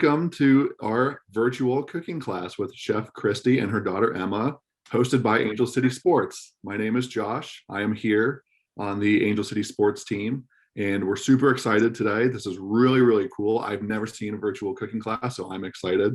Welcome to our virtual cooking class with Chef Christy and her daughter Emma, hosted by Angel City Sports. My name is Josh. I am here on the Angel City Sports team, and we're super excited today. This is really, really cool. I've never seen a virtual cooking class, so I'm excited.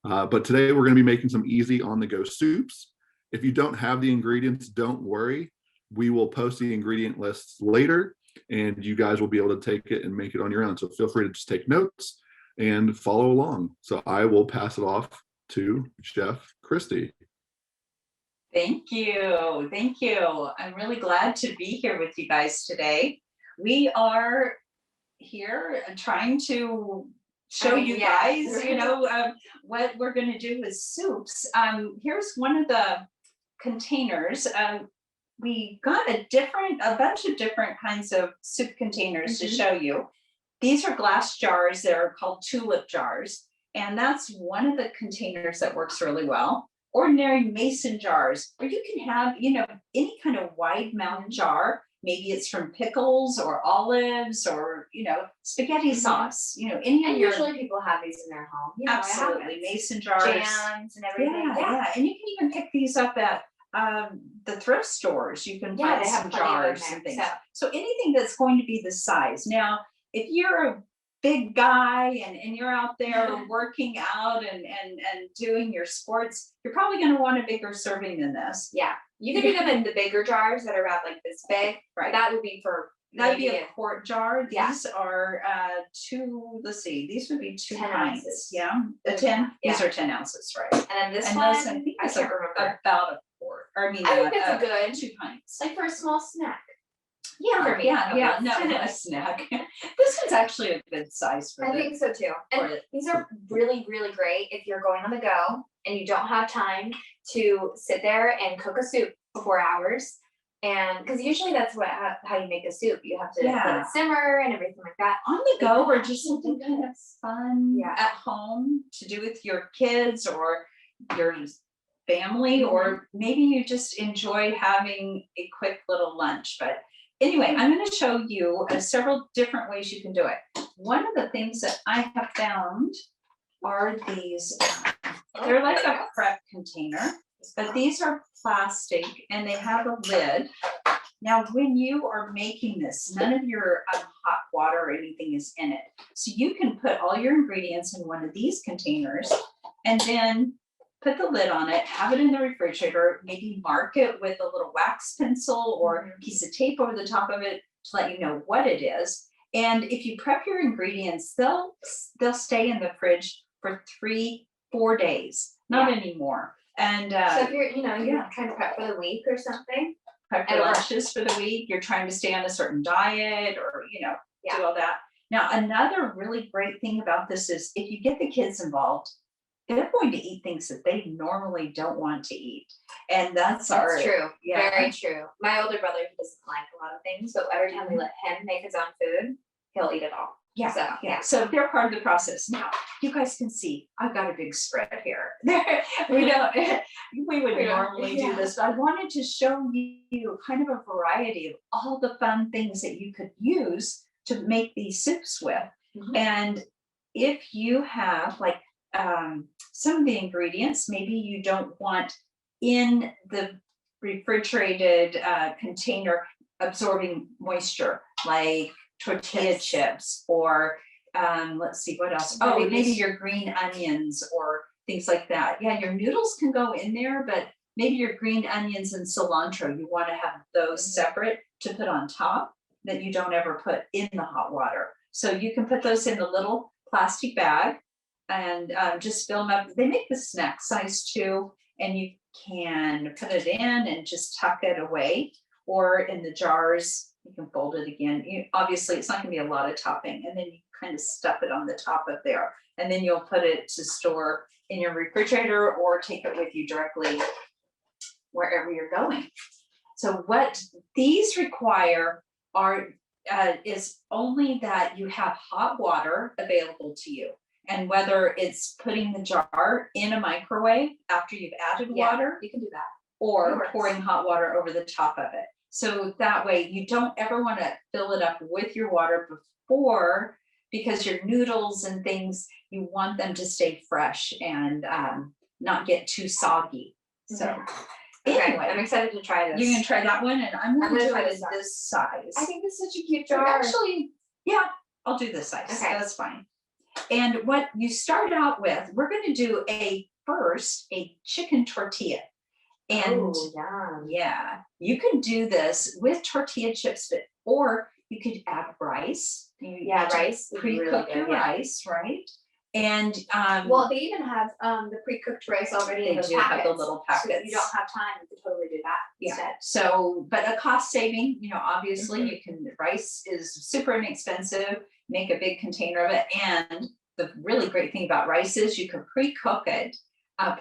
But today we're going to be making some easy on-the-go soups. If you don't have the ingredients, don't worry. We will post the ingredient lists later, and you guys will be able to take it and make it on your own. So feel free to just take notes and follow along. So I will pass it off to Chef Christy. Thank you. Thank you. I'm really glad to be here with you guys today. We are here trying to show you guys, what we're going to do with soups. Here's one of the containers. We got a bunch of different kinds of soup containers to show you. These are glass jars that are called Tulip Jars, and that's one of the containers that works really well. Ordinary mason jars, or you can have, any kind of wide mouth jar. Maybe it's from pickles or olives or, spaghetti sauce, Usually people have these in their home. Absolutely, mason jars. Jams and everything. Yeah. And you can even pick these up at the thrift stores. You can find some jars and things. So anything that's going to be the size. Now, if you're a big guy and you're out there working out and doing your sports, you're probably going to want a bigger serving than this. Yeah, you can do them in the bigger jars that are about like this big. Right. That would be a quart jar. These are these would be 2 pints. Yeah, These are 10 ounces, right? And then this one, I can't remember. About a quart. I think that's a good 2 pints, like for a small snack. Yeah, for me. A snack. This one's actually a good size for I think so too. And these are really, really great if you're going on the go and you don't have time to sit there and cook a soup for 4 hours. And because usually that's how you make a soup. You have to let it simmer and everything like that. On the go, or just something kind of fun at home to do with your kids or your family, or maybe you just enjoy having a quick little lunch. But anyway, I'm going to show you several different ways you can do it. One of the things that I have found are these. They're like a prep container, but these are plastic and they have a lid. Now, when you are making this, none of your hot water or anything is in it. So you can put all your ingredients in one of these containers and then put the lid on it, have it in the refrigerator, maybe mark it with a little wax pencil or piece of tape over the top of it to let you know what it is. And if you prep your ingredients, they'll stay in the fridge for 3-4 days, not anymore. And so if you're, you're trying to prep for the week or something, prep your lunches for the week, you're trying to stay on a certain diet or, do all that. Now, another really great thing about this is if you get the kids involved, they're going to eat things that they normally don't want to eat. And that's true. Yeah. Very true. My older brother, he doesn't like a lot of things, but every time we let him make his own food, he'll eat it all. Yeah. So they're part of the process. Now, you guys can see I've got a big spread here. we would normally do this, but I wanted to show you kind of a variety of all the fun things that you could use to make these soups with. And if you have some of the ingredients, maybe you don't want in the refrigerated container absorbing moisture, like tortilla chips, or let's see what else. Maybe your green onions or things like that. Yeah, your noodles can go in there, but maybe your green onions and cilantro, you want to have those separate to put on top that you don't ever put in the hot water. So you can put those in a little plastic bag and just fill them up. They make the snack size too, and you can put it in and just tuck it away, or in the jars, you can fold it again. Obviously, it's not going to be a lot of topping, and then you kind of stuff it on the top of there, and then you'll put it to store in your refrigerator or take it with you directly wherever you're going. So what these require is only that you have hot water available to you. And whether it's putting the jar in a microwave after you've added water, you can do that, or pouring hot water over the top of it. So that way you don't ever want to fill it up with your water before because your noodles and things, you want them to stay fresh and not get too soggy. So Okay, anyway, I'm excited to try this. you're gonna try that one, and I'm gonna do try it this in size. this size. I think this is such a cute jar. Actually, yeah, I'll do this size. Okay. That's fine. And what you start out with, we're gonna do first a chicken tortilla. And Oh, yum. yeah, you can do this with tortilla chips, or you could add rice. Yeah, rice would be really Pre-cook good, your yeah. rice, right? And Well, they even have the pre-cooked rice already in they the do have packets. the little So if packets. you don't have time, you could totally do that instead. So, but a cost saving, obviously Mhm. you can, rice is super inexpensive, make a big container of it. And the really great thing about rice is you can pre-cook it,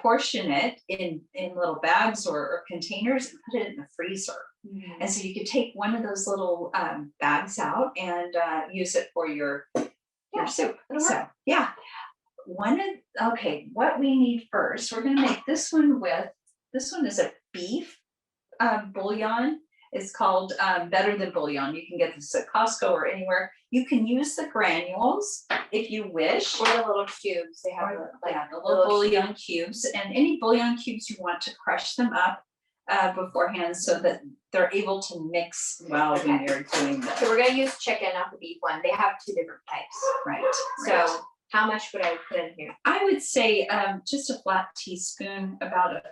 portion it in little bags or containers and put it in the freezer. Mhm. And so you could take one of those little bags out and use it for your soup. it'll So, work. yeah. What we need first, we're gonna make this one is a beef bouillon. It's called Better Than Bouillon. You can get this at Costco or anywhere. You can use the granules if you wish. Or the little cubes. They have The little bouillon cubes, and any bouillon cubes you want to crush them up beforehand so that they're able to mix well when Okay. you're doing this. So we're gonna use chicken, not the beef one. They have two different types. Right. So how much would I put in here? I would say just a flat teaspoon, about a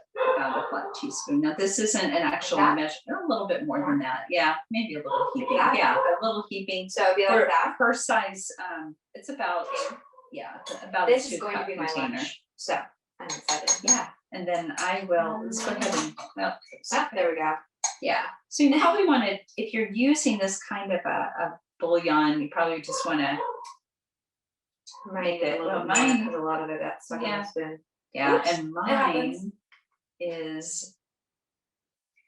flat teaspoon. Now, this isn't an actual That? measure, a little bit more than that. Yeah, maybe a little heaping. that? Yeah, a little heaping. So it'd be like that. Her size, it's about, about This a is going to 2-cup be my container. lunch. So I'm excited. Yeah, and then I will, let's go ahead and, Ah, there we go. yeah. So you probably want to, if you're using this kind of a bouillon, you probably just want to, Mine it- a little well, bit more, mine- 'cause a lot of it got stuck in Yeah. the spoon. yeah, Oops, and it happens. mine is,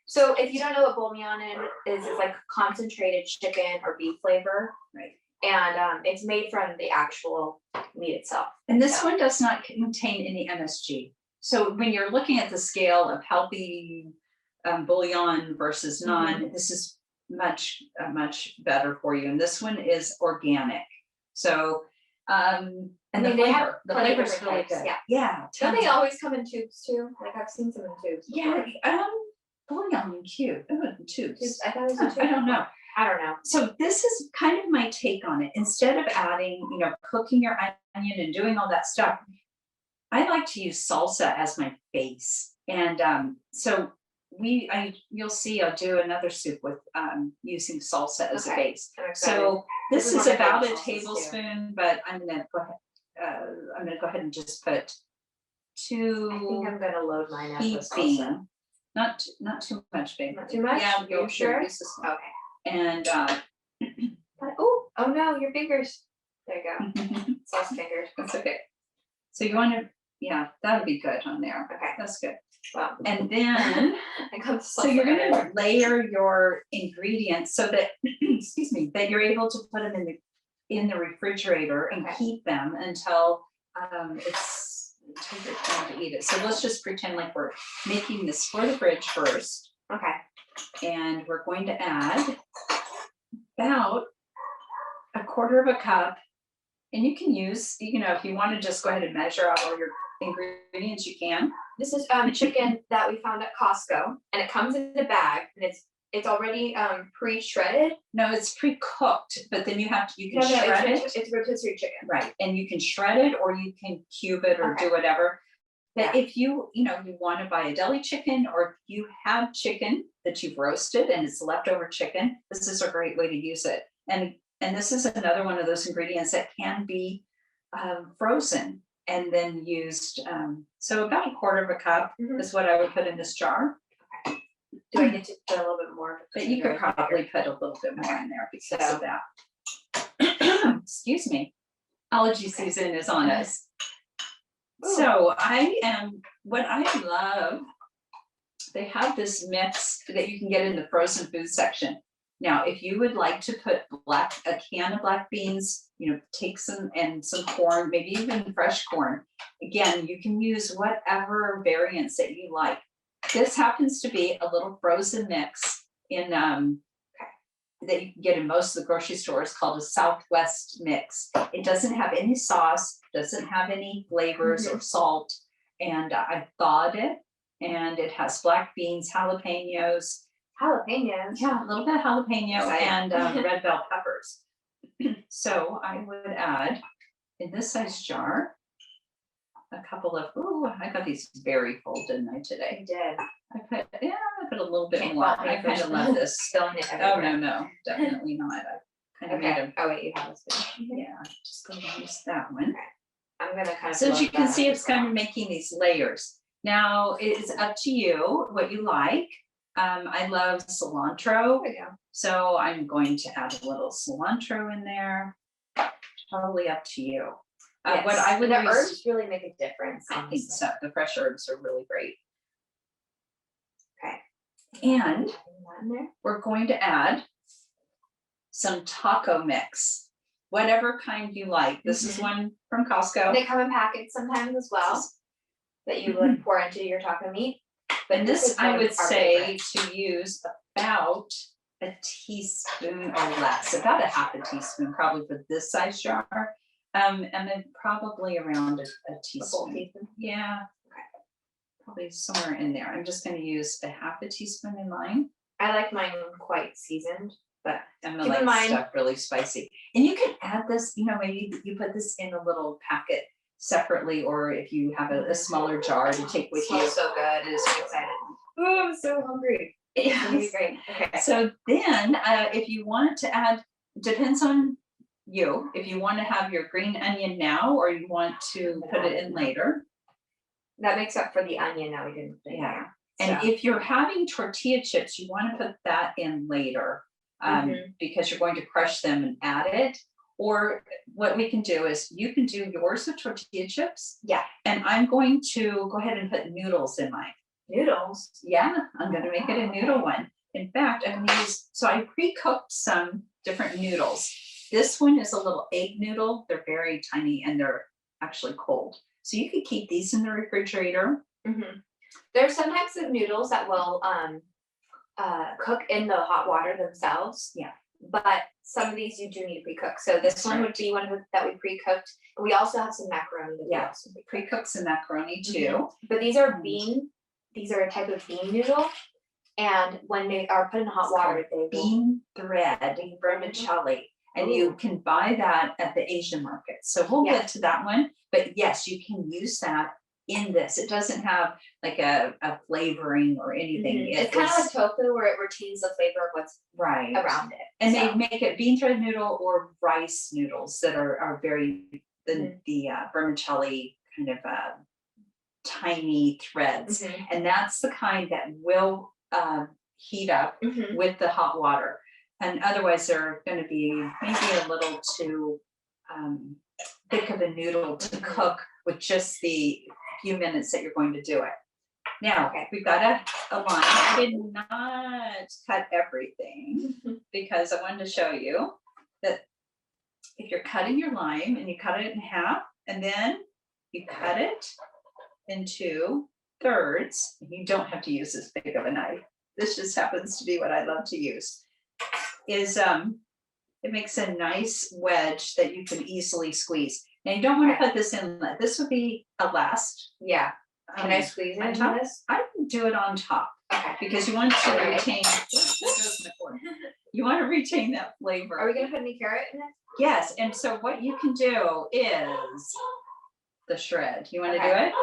So if you don't know what bouillon is, it's like concentrated chicken or beef flavor. right. And it's made from the actual meat itself. And this So- one does not contain any MSG. So when you're looking at the scale of healthy bouillon versus non, this is much better for you. And this one is organic. So and I the mean, they have flavor, the plenty of flavor's different really types, good. yeah. Yeah. Don't tons they of- always come in tubes too? Like I've seen some in tubes. Yeah, before. bouillon in tubes. Tubes, I thought it was Huh, a tube. I don't know. I don't know. So this is kind of my take on it. Instead of adding, cooking your onion and doing all that stuff, I like to use salsa as my base. And so you'll see I'll do another soup with using salsa as a Okay. base. I'm excited. So this This is is my about a favorite salsas, too. tablespoon, but I'm gonna go ahead and just put I think I'm gonna load mine up with salsa. heaping, not too much, babe. Not too much? Yeah, You you'll sure? use this one. Okay. And Oh no, your fingers. There you go. Sauce fingers. that's okay. So you want to, yeah, that would be good on there. Okay. That's good. Well, And then, I come to so you're gonna layer your ingredients so that, excuse me, that you're able to put them in the refrigerator and Okay. keep them until until you're time to eat it. So let's just pretend like we're making this for the fridge first. Okay. And we're going to add about a quarter of a cup. And you can use, if you want to just go ahead and measure out all your ingredients, you can. This is chicken that we found at Costco, and it comes in a bag, and it's already pre-shredded. No, it's pre-cooked, but then you can No, shred it. it's rotisserie chicken. Right, and you can shred it or you can cube it or Okay. do whatever. But Yeah. if you want to buy a deli chicken, or if you have chicken that you've roasted and it's leftover chicken, this is a great way to use it. And this is another one of those ingredients that can be frozen and then used. So about a quarter of a cup Mhm. is what I would put in this jar. Do I get to put a little bit more? But you could probably put a little bit more in there because of that. Excuse me. Allergy season is on us. Ooh. So what I love, they have this mix that you can get in the frozen food section. Now, if you would like to put a can of black beans, take some corn, maybe even fresh corn. Again, you can use whatever variants that you like. This happens to be a little frozen mix in that you can get in most of the grocery stores called a Southwest mix. It doesn't have any sauce, doesn't have any flavors or salt. And I thawed it, and it has black beans, jalapenos. Jalapenos. Yeah, a little bit of jalapeno Exciting. and red bell peppers. So I would add in this size jar a couple of, I got these very full, didn't I, today? I did. I put a little bit Can't more. fault me I for kind of love this. Spilling it Oh, everywhere. no, definitely not. I kind of made Okay. a, Oh wait, you have this. yeah, just going to use that one. I'm gonna kind of. So as you load can that see, up it's as kind well. of making these layers. Now, it is up to you what you like. I love cilantro, There we go. so I'm going to add a little cilantro in there. Totally up to you. What Yes, I would the use, herbs really make a difference. I think honestly. so. The fresh herbs are really great. Okay. And Putting that in there. we're going to add some taco mix, whatever kind you like. This is Mhm. one from Costco. They come in packets sometimes as well, that you like pour into your taco meat. But And this, is I one of would our say favorites. to use about a teaspoon or less, about a half a teaspoon, probably for this size jar. And then probably around a A full teaspoon. teaspoon. Yeah. Probably somewhere in there. I'm just gonna use a half a teaspoon in mine. I like mine quite seasoned, but I'm Keep gonna in like mind- stuff really spicy. And you can add this, maybe you put this in a little packet separately, or if you have a smaller jar to take with you. smells so good. It is I'm excited. Oh, I'm so hungry. It's gonna be Yes. great. Okay. So then, if you want to add, depends on you, if you want to have your green onion now, or you want to put it in later. That makes up for the onion that we didn't put in Yeah. there. And So, if you're having tortilla chips, you want to put that in later, because you're going to crush them and add it. Or what we can do is you can do yours with tortilla chips. Yeah. And I'm going to go ahead and put noodles in mine. noodles. Yeah, I'm gonna make it a noodle one. In fact, I'm gonna use, so I pre-cooked some different noodles. This one is a little egg noodle. They're very tiny and they're actually cold. So you can keep these in the refrigerator. Mm-hmm. There's some types of noodles that will cook in the hot water themselves. Yeah. But some of these you do need to pre-cook. So this That's one right. would be one that we pre-cooked. We also have some macaroni. that we Yeah. also pre-cooked. Pre-cook some macaroni too. But these are these are a type of bean noodle. And when they are put in hot water, they will. Bean thread, vermicelli. And you Ooh. can buy that at the Asian market. So we'll Yeah. get to that one. But yes, you can use that in this. It doesn't have like a flavoring or anything. Mhm. It It's kind of is- like tofu where it retains the flavor of what's right around it. And So, they make it bean thread noodle or rice noodles that are very the vermicelli kind of tiny threads. mhm, And that's the kind that will heat up mhm. with the hot water. And otherwise they're gonna be maybe a little too thick of a noodle to cook with just the few minutes that you're going to do it. Now, Okay. we've got a line. I did not cut everything because I wanted to show you that if you're cutting your lime and you cut it in half and then you cut it into thirds, you don't have to use this big of a knife. This just happens to be what I love to use. Is it makes a nice wedge that you can easily squeeze. Now you don't want to put this in. This would be a last. Yeah. Can I squeeze it on into top? this? I would do it on top Okay. because you want to Okay. retain. You want to retain that flavor. Are we gonna put any carrot in it? Yes, and so what you can do is the shred. You want to do Okay. it?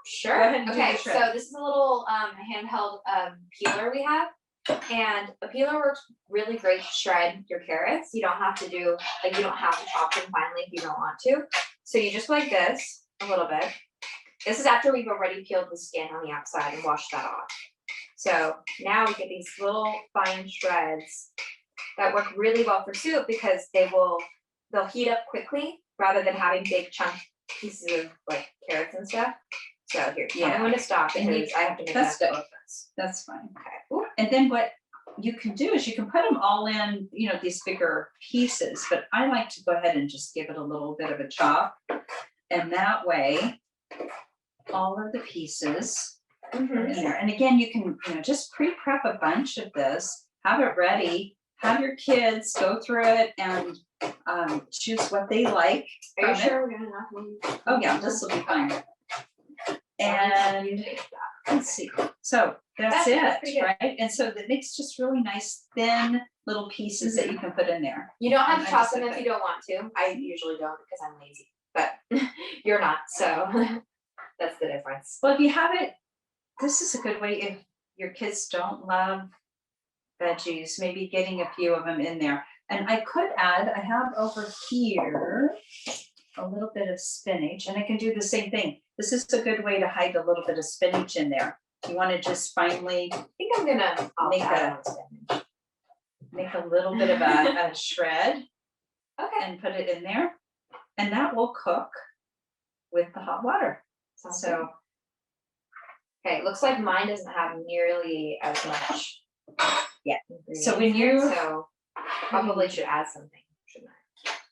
Sure. Go ahead and do Okay, the so shred. this is a little handheld peeler we have. And a peeler works really great to shred your carrots. You don't have to do, like, you don't have to chop them finely if you don't want to. So you just like this a little bit. This is after we've already peeled the skin on the outside and washed that off. So now we get these little fine shreds that work really well for soup because they'll heat up quickly rather than having big chunk pieces of like carrots and stuff. So here, tell me when to stop And you- because I have to make that's that good. focus. That's fine. Okay. Ooh, and then what you can do is you can put them all in, these bigger pieces, but I like to go ahead and just give it a little bit of a chop. And that way, all of the pieces are in there. And again, you can, just pre-prep a bunch of this, have it ready have your kids go through it and choose what they like. Are you from it. sure we're gonna have one? Oh yeah, this will be fine. And let's see, so that's That's pretty it, good. right? And so that makes just really nice, thin little pieces that you can put in there. You don't have to I toss just them like if that. you don't want to. I usually don't because I'm lazy, but you're not, so that's the difference. Well, if you have it, this is a good way if your kids don't love veggies, maybe getting a few of them in there. And I could add, I have over here a little bit of spinach, and I can do the same thing. This is a good way to hide a little bit of spinach in there. You want to just finely I think I'm gonna Make make a little bit of a shred Okay. and put it in there, and that will cook with the hot water. Sounds So good. Okay, it looks like mine doesn't have nearly as much. Yeah. ingredients So when in it, you- So probably should add something, shouldn't I?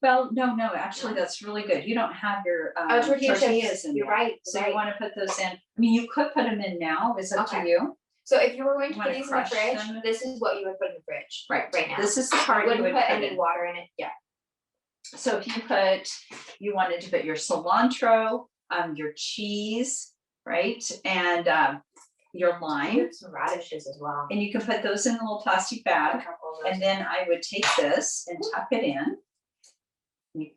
well, no, actually, that's really good. You don't have your Oh, tortilla tortillas chips, in you're there. right, So right. you want to put those in. I mean, you could put them in now. It's up to Okay. you. So if you were going to You put wanna these in the crush fridge, them? this is what you would put in the fridge. Right. Right now. This is the I part you wouldn't would put put any in. water in it. Yeah. So if you wanted to put your cilantro, your cheese, right, and your lime, Some radishes as well. and you can put those in a little plastic bag. And then I would take this and tuck it in.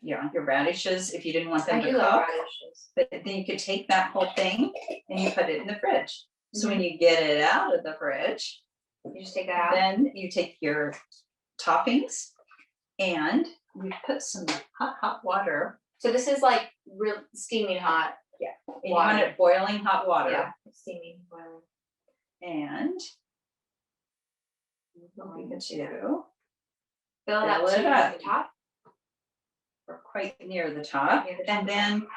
Your radishes, if you didn't want them I to do love cook, radishes. but then you could take that whole thing and you put it in the fridge. So when you get it out of the fridge, You just take that out. then you take your toppings and you put some hot water. So this is like real steaming hot. And you want it boiling hot water. Yeah, steaming boiling. And going to Fill it up Fill it to up. the top. or quite near the top, Near the top. and then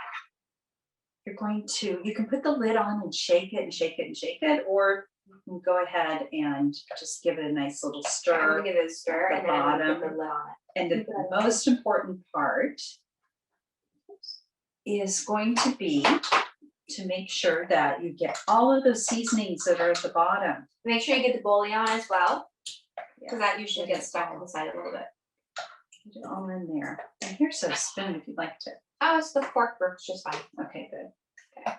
you're going to, you can put the lid on and shake it and shake it and shake it, or you can go ahead and just give it a nice little I'm stir. gonna give it a stir the and then I'm gonna put bottom. the lid on it. And the most important part is going to be to make sure that you get all of those seasonings that are at the bottom. Make sure you get the bouillon as well, Yeah. because that usually gets stuck inside a little bit. Put it all in there. And here's a spoon if you'd like to. Oh, so the fork works just fine. Okay, good. Okay.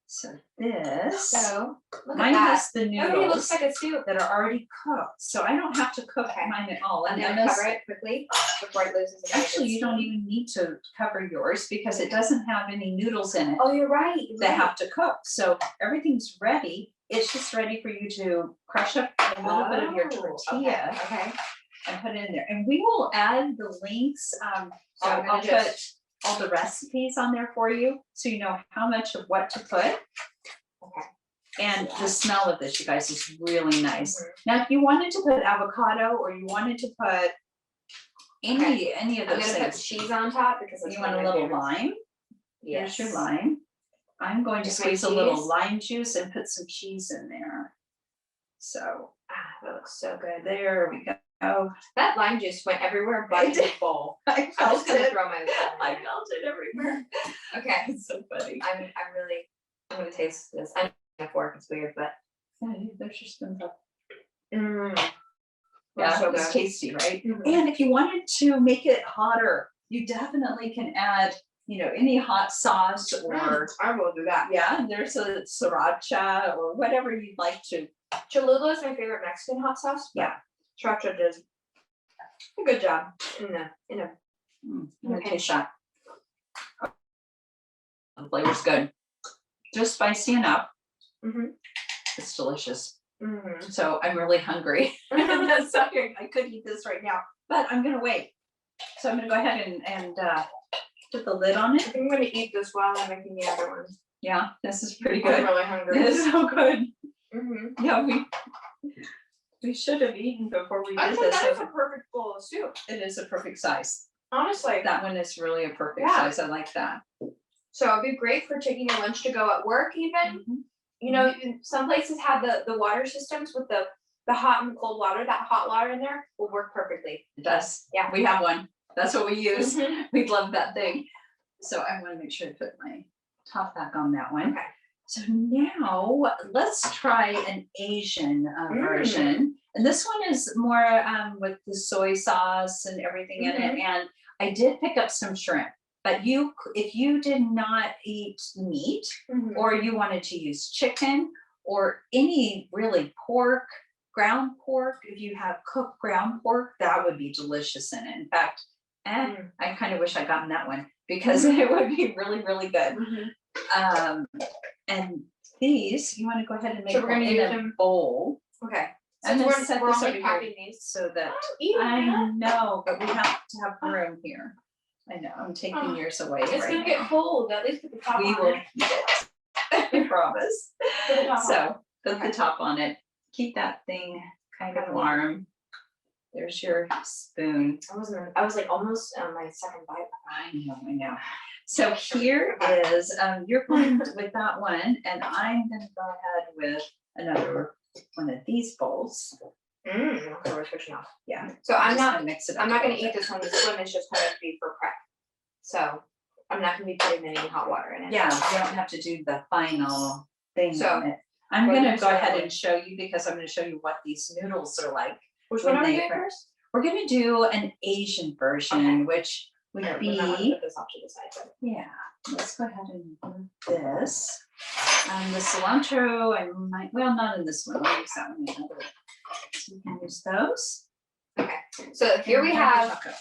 So this, So look mine at that. has the It already noodles looks like a soup. that are already cooked, so I don't have to cook Okay. mine at all. I'm And gonna then this, cover it quickly before it loses. any of actually, its you don't steam. even need to cover yours because it doesn't have any noodles in it Oh, you're right. you're that right. have to cook. So everything's ready. It's just ready for you to crush up a little bit of your Oh, tortilla Okay. and put it in there. And we will add the links. So I'm I'll gonna put just- all the recipes on there for you, so you know how much of what to put. Okay. And the smell of this, you guys, is really nice. Mhm. Now, if you wanted to put avocado or you wanted to put any of I'm those gonna put things, cheese on top because it's you one want of a my little favorites. lime, Yes. here's your lime. I'm going to Here's my squeeze a little cheese. lime juice and put some cheese in there. So Ah, that looks so good. there we go. That lime juice went everywhere but It the did. bowl. I I'm just felt gonna it. throw my. I felt it everywhere. Okay. It's so funny. I'm gonna taste this. I'm gonna fork. It's weird, but. There's your spoon. Mm, Yeah, so it's good. tasty, right? Mhm. And if you wanted to make it hotter, you definitely can add, any hot sauce or, I will do that. yeah, and there's a sriracha or whatever you'd like to. Cholula is my favorite Mexican hot sauce. but Yeah. Sriracha does a good job in a I'm gonna Okay. taste that. The flavor's good. Just spicy enough. Mhm. It's delicious. Mhm. So I'm really hungry. That's so good. I could eat this right now, but I'm gonna wait. So I'm gonna go ahead and put the lid on I it. think I'm gonna eat this while I'm making the other one. Yeah, this is pretty I'm good. really hungry. It is so good. Mhm. Yeah, we should have eaten before we did Actually, this. that is a perfect bowl of soup. It is a perfect size. Honestly, That one is really a perfect Yeah. size. I like that. so it'd be great for taking your lunch to go at work even. Mhm. You know, some places have the water systems with the hot and cold water. That hot water in there will work perfectly. It does. Yeah. We have one. That's what we use. Mhm. We love that thing. So I want to make sure to put my top back on that one. Okay. So now let's try an Asian version. And this one is more with the soy sauce and everything in it. And I did pick up some shrimp, but if you did not eat meat or you wanted to use chicken or any really pork, ground pork, if you have cooked ground pork, that would be delicious in it. In fact, I kind of wish I'd gotten that one because it would be really, really good. And these, you want to go ahead and make So we're gonna in use a them. bowl. Okay. And So then set we're this over only here packing these. so that Eat 'em, I man. know, but we have to have room here. I know, I'm taking yours away It's right gonna get now. cold. At least put the top We on will it. eat it. I promise. Put the top on it. So put the Okay. top on it. Keep that thing kind of warm. There's your spoon. I was like almost on my second bite. I know. So here is, you're going with that one, and I'm gonna go ahead with another one of these bowls. So we're switching off. Yeah. So I'm just not gonna mix it up I'm not a gonna little eat bit. this one. This one is just going to be for prep. So I'm not gonna be putting any hot water in it. Yeah, you don't have to do the final thing So, on it. I'm what do gonna you go ahead start and show you because I'm gonna show you what these noodles are like. Which when one are we they doing prep. first? We're gonna do an Asian version, Okay. which would Here, be, we're not gonna put this off to the side. yeah, let's go ahead and do this. The cilantro, well, not in this one, I'll use that one in another one. So you can use those. So here we And have chocolate.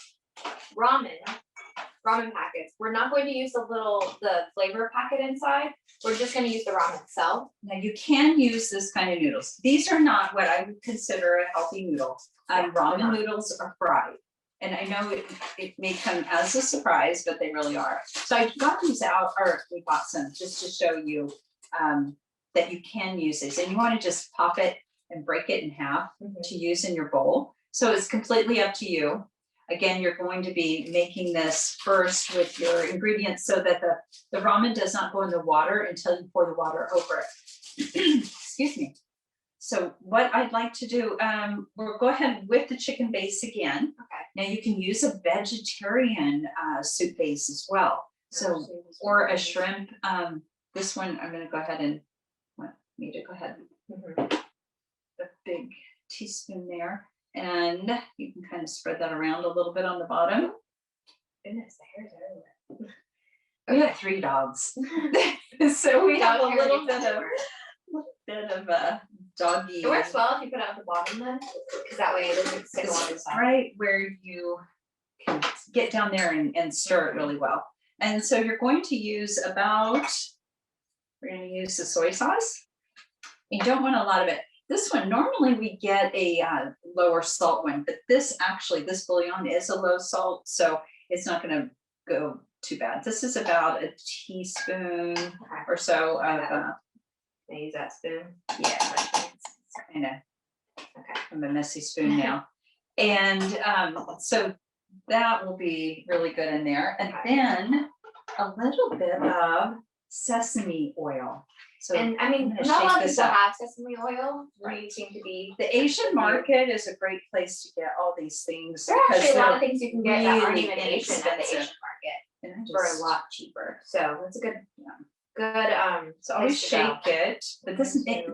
ramen packets. We're not going to use the flavor packet inside. We're just gonna use the ramen itself. Now you can use this kind of noodles. These are not what I would consider a healthy noodle. Yeah, they're Ramen not. noodles are fried. And I know it may come as a surprise, but they really are. So I got these out, or we bought some just to show you that you can use this. And you want to just pop it and break it in half to use in your bowl. So it's completely up to you. Again, you're going to be making this first with your ingredients so that the ramen does not go in the water until you pour the water over it. Excuse me. So what I'd like to do, we'll go ahead with the chicken base again. Okay. Now you can use a vegetarian soup base as well. So, or a shrimp. This one, I'm gonna go ahead and, want me to go ahead and a big teaspoon there. And you can kind of spread that around a little bit on the bottom. Goodness, the hair's everywhere. We have 3 dogs. So we have a Dog hair little gets bit of a doggy. It works well if you put it at the bottom then, because that way it doesn't stick along the side. Right where you can get down there and stir it really well. And so you're going to use we're gonna use the soy sauce. You don't want a lot of it. This one, normally we get a lower salt one, but this bouillon is a low salt, so it's not gonna go too bad. This is about a teaspoon or so of, Can I use that spoon? yeah, kind of, Okay. I'm a messy spoon now. And so that will be really good in there. And then a little bit of sesame oil. So And I mean, I'm gonna not a lot shake of this people up. have sesame oil. Right. We seem to be. The Asian market is a great place to get all these things. There are because actually a lot they're of things you can get that aren't really even Asian at the Asian inexpensive. market and I for a just- lot cheaper. So that's a good. So always place to go. shake it, but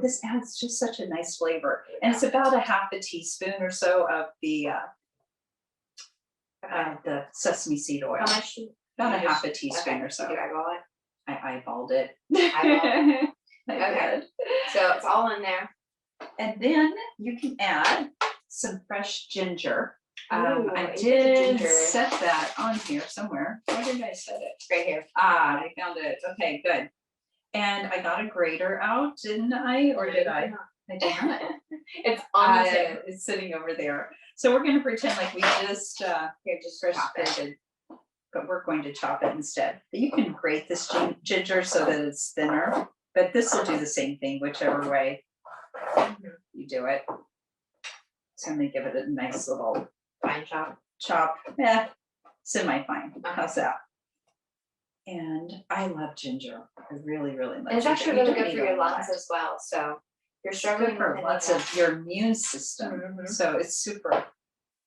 this adds just such a nice flavor. And it's about a half a teaspoon or so of the sesame seed oil. How much? About a you half a just- teaspoon okay, or so. did you eyeball it? I eyeballed it. Eyeballed I Okay. did. So it's all in there. And then you can add some fresh ginger. Ooh, I you put the did ginger. set that on here somewhere. Where did I set it? Right here. I found it. Okay, good. And I got a grater out, didn't I? Or did I? I did not. It's on the table. It's sitting over there. So we're gonna pretend like we just Here, just fresh chop it. grated, but we're going to chop it instead. But you can grate this ginger so that it's thinner, but this will do the same thing, whichever way you do it. So I'm gonna give it a nice little Fine chop. semi-fine. How's that? And I love ginger. I really, really love And it's ginger. actually You really don't good need for a your lot. lungs as well. So if you're It's struggling good for with lots any of your immune system. Mhm. So it's super,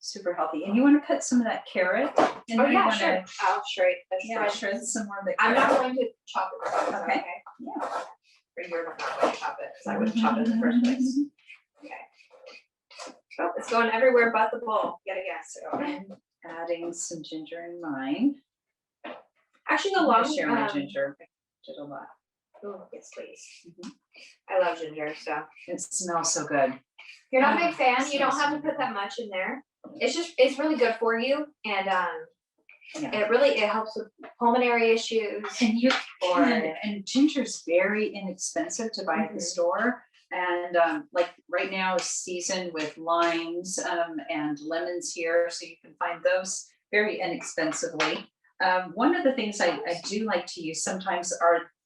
super healthy. And you want to put some of that carrot in Oh there? You yeah, wanna- sure. I'll shred. Yeah, shred some more of the I'm carrot. not going to chop it. Is that Okay. okay. Yeah. Or you're not going to chop it because I wouldn't chop it in the first place. Okay. Oh, it's going everywhere but the bowl. You gotta guess. So I'm adding some ginger in mine. Actually, the I'm long gonna share my ginger. I did a lot. Oh, yes, please. Mhm. I love ginger, so. It smells so good. You're not a big fan, you don't smells have so to put good. that much in there. It's really good for you and Yeah. it helps with pulmonary issues. And you Or- and ginger's very inexpensive to buy at the Mhm. store. And like right now is seasoned with limes and lemons here, so you can find those very inexpensively. One of the things I do like to use sometimes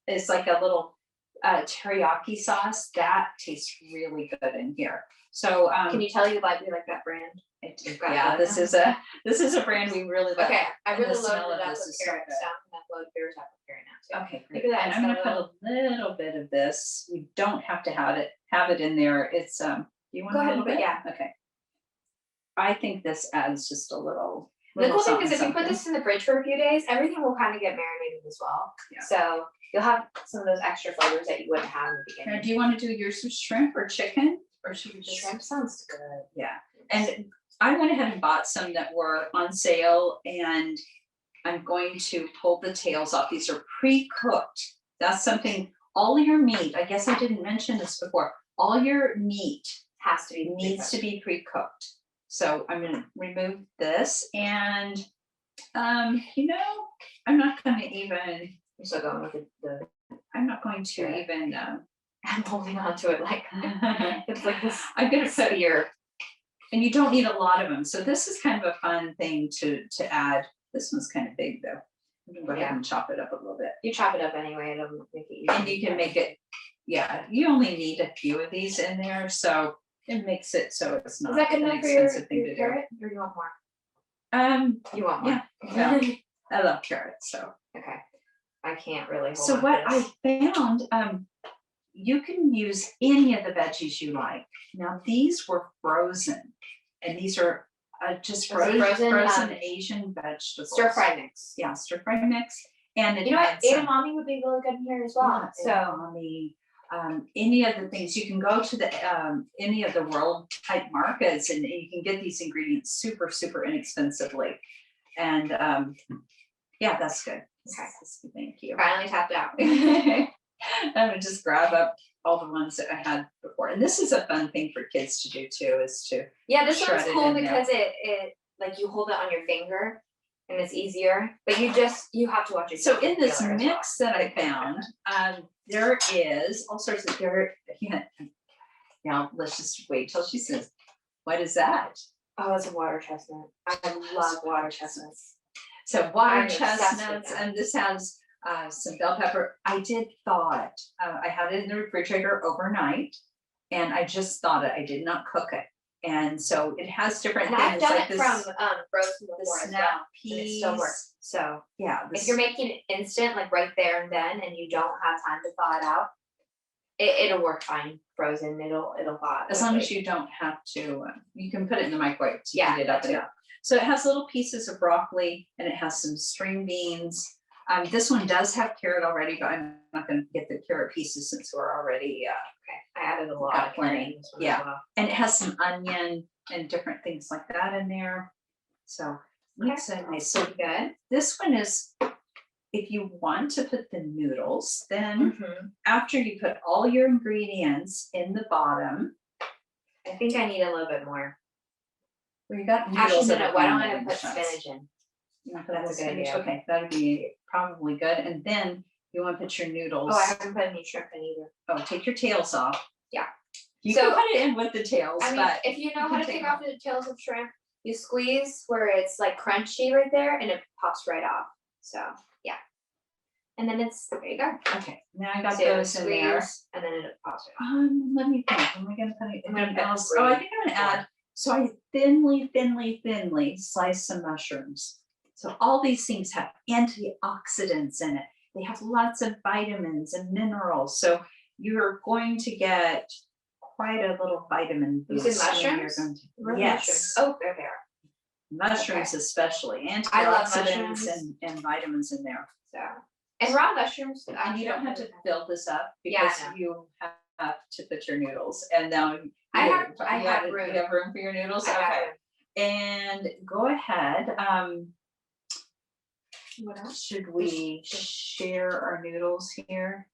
is like a little teriyaki sauce that tastes really good in here. So Can you tell we like that brand? got yeah, it. this is a brand we really like. Okay, I And really the smell loaded of it up this with is so carrots, good. so I'm gonna load yours up with carrot now too. Okay, Look great. at that, And it's I'm got gonna a put a little bit of this. You don't have to have it in there. It's you want Go a ahead little and bit? put- yeah. Okay. I think this adds just a little. The cool thing is if you something, put something. this in the fridge for a few days, everything will kind of get marinated as well. Yeah. So you'll have some of those extra flavors that you wouldn't have in the Now, beginning. do you want to do yours with shrimp or chicken? Or should we just? Shrimp sounds good. Yeah, and I went ahead and bought some that were on sale and I'm going to pull the tails off. These are pre-cooked. That's something, all your meat, I guess I didn't mention this before, all your meat Has to be. needs to be pre-cooked. So I'm gonna remove this and, I'm not gonna even, I'm still going with the I'm not going to Yeah. even, I'm holding on to it like it's like this I'm gonna put, spear. and you don't need a lot of them. So this is kind of a fun thing to add. This one's kind of big though. I'm gonna go ahead Yeah. and chop it up a little bit. You chop it up anyway, it'll make it easier. And you can make it, yeah, you only need a few of these in there, so it makes it so it's Is not that good an enough for your expensive thing to do. carrot, or do you want more? You want Yeah, more? yeah. I love carrots, so. Okay, I can't really hold So on what to I this. found, you can use any of the veggies you like. Now, these were frozen, and these are just Was it frozen frozen, Asian vegetables. Stir fry mix. Yeah, stir fry mix, and it You know what, had some- edamame would be really good in here as well, so. edamame, any of the things, you can go to the any of the world type markets and you can get these ingredients super, super inexpensively. And yeah, that's good. Okay. Thank you. Finally tapped out. I'm gonna just grab up all the ones that I had before. And this is a fun thing for kids to do too, is to, Yeah, this one's Shred it cool in there. because it like you hold it on your finger and it's easier, but you have to watch it. so in this mix that I found, there is all sorts of carrot. Yeah. Now, let's just wait till she says, what is that? Oh, it's a water chestnut. I love water chestnuts. So water I'm obsessed with chestnuts, them. and this has some bell pepper. I did thought, I had it in the refrigerator overnight, and I just thought it, I did not cook it. And so it has different And I've things done like it this, from frozen the before as snap well, and it peas. still works. So Yeah, if this, you're making it instant, like right there and then, and you don't have time to thaw it out, it'll work fine. Frozen, it'll thaw out. as long as quickly. you don't have to, you can put it in the microwave to Yeah, heat it up that too. enough. So it has little pieces of broccoli and it has some string beans. This one does have carrot already, but I'm not gonna get the carrot pieces since we're already, Okay, I added a lot got of plenty, carrot in this one as yeah. well. and it has some onion and different things like that in there. So mix it nice. So Pretty good. this one is, if you want to put the noodles, then Mhm. after you put all your ingredients in the bottom, I think I need a little bit more. well, you got Actually, noodles. no, that are why don't fine I in put the shots. spinach in? You wanna put That's the a good spinach? idea. Okay, that'd be probably good. And then you want to put your noodles. Oh, I haven't put any shrimp in either. Oh, take your tails off. Yeah. You So- can put it in with the tails, I mean, but if you know you how can to take take them off the tails of shrimp, you squeeze where it's like crunchy right there and it pops right off. So, yeah. And then there you go. okay, now I got So you those in there. squeeze, and then it pops right off. Let me think, am I gonna put I'm gonna anything put else? three. Oh, I think I'm gonna add, so I thinly slice some mushrooms. So all these things have antioxidants in it. They have lots of vitamins and minerals, so you're going to get quite a little vitamin You boost. said when you're mushrooms? going to- Where are the Yes. mushrooms? Oh, there they are. Mushrooms especially, I love antioxidants mushrooms. and vitamins in there. So, and raw mushrooms. And you don't have to fill this up Yeah, I because know. you to put your noodles, and now I have you room. have room for your noodles. I have Okay, room. and go ahead. What else? Should we share our noodles here?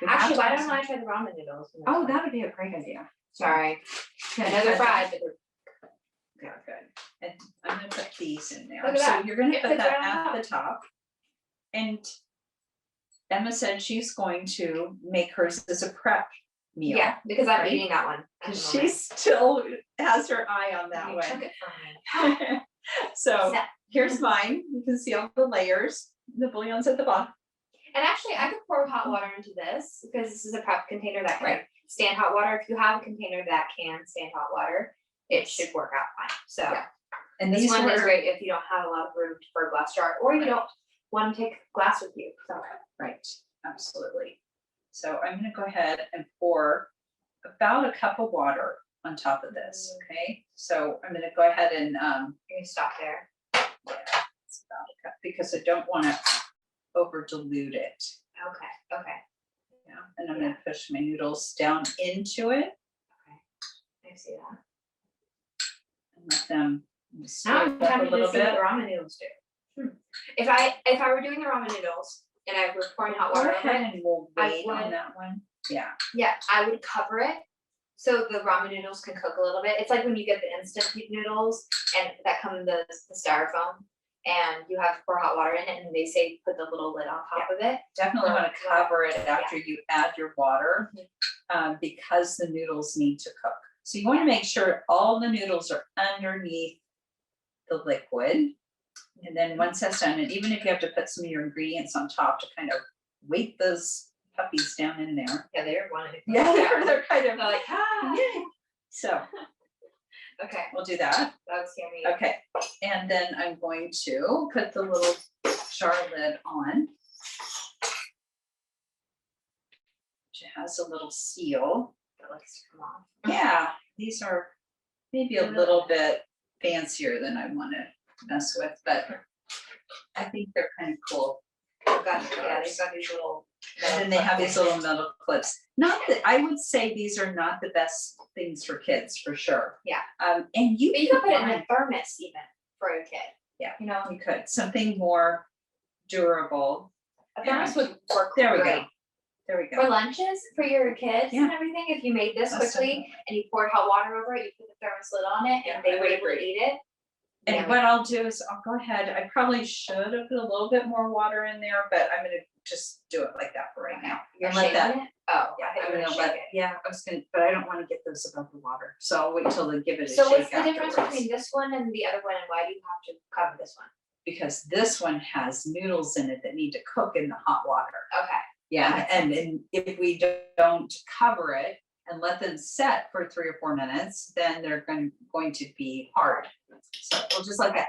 We have Actually, to why have don't some- I try the ramen noodles? Oh, that would be a great idea. Sorry. I know they're fried, but they're Yeah, good. And I'm gonna put these in there. Look at So that. you're gonna It put fits that right on at the top. And Emma said she's going to make hers as a prep meal. yeah, because I'm right? eating that one. at the Because moment. she still has her eye on that You took one. it from me. So So- here's mine. You can see all the layers. The bouillon's at the bottom. And actually, I could pour hot water into this because this is a prep container that can Right. stand hot water. If you have a container that can stand hot water, it should work out fine. So Yeah. And this these one is were great if you don't have a lot of room for a glass jar, or you don't want to take glass with you. So right, absolutely. So I'm gonna go ahead and pour about a cup of water on top of this, okay? So I'm gonna go ahead and, you can stop there. yeah, it's about a cup, because I don't wanna over dilute it. Okay. Okay. Yeah, and I'm gonna push my noodles down into it I see that. and let them Now stir I'm it up a tempted to little see what bit. the ramen noodles do. If I were doing the ramen noodles and I were pouring hot Go water over ahead it, and we'll I wait on would- that one. Yeah, yeah, I would cover it so the ramen noodles can cook a little bit. It's like when you get the instant noodles and that come in the styrofoam and you have to pour hot water in it and they say put the little lid on top of it. definitely wanna Or- cover it after you add your water, Mhm. because the noodles need to cook. So you wanna make sure all the noodles are underneath the liquid. And then once that's done, and even if you have to put some of your ingredients on top to kind of weight those puppies down in there. Yeah, they're wanting to. Yeah, they're kind of They're like, ah. yay. So Okay, we'll do that. that was scary. Okay, and then I'm going to put the little jar lid on. Which has a little seal. That likes to come off. Yeah, these are maybe a little bit fancier than I wanna mess with, but I think they're kind of cool. They've got, yeah, they've got these little. And then they have these little metal clips. Not that, I would say these are not the best things for kids, for sure. Yeah. And you But you can put it in find- a thermos even for a kid. Yeah. You know, you could, something more durable. a thermos would work There we great. go. There we For go. lunches, for your kids and Yeah. everything, if you made this That's quickly and you poured hot water over it, you put the thermos lid on it Yeah, and they I were would able to agree. eat it. And Yeah. what I'll do is I'll go ahead, I probably should have put a little bit more water in there, but I'm gonna just do it like that for right now. You're And let that- shaking it? Oh, Yeah, I thought I'm you were gonna gonna let, shake it. yeah, I was gonna, but I don't wanna get those above the water, so I'll wait till they give it a shake So what's the difference afterwards. between this one and the other one and why do you have to cover this one? Because this one has noodles in it that need to cook in the hot water. Okay, Yeah, makes and if we don't cover it and let them set for 3 or 4 minutes, then they're going to be hard. So we'll just like that.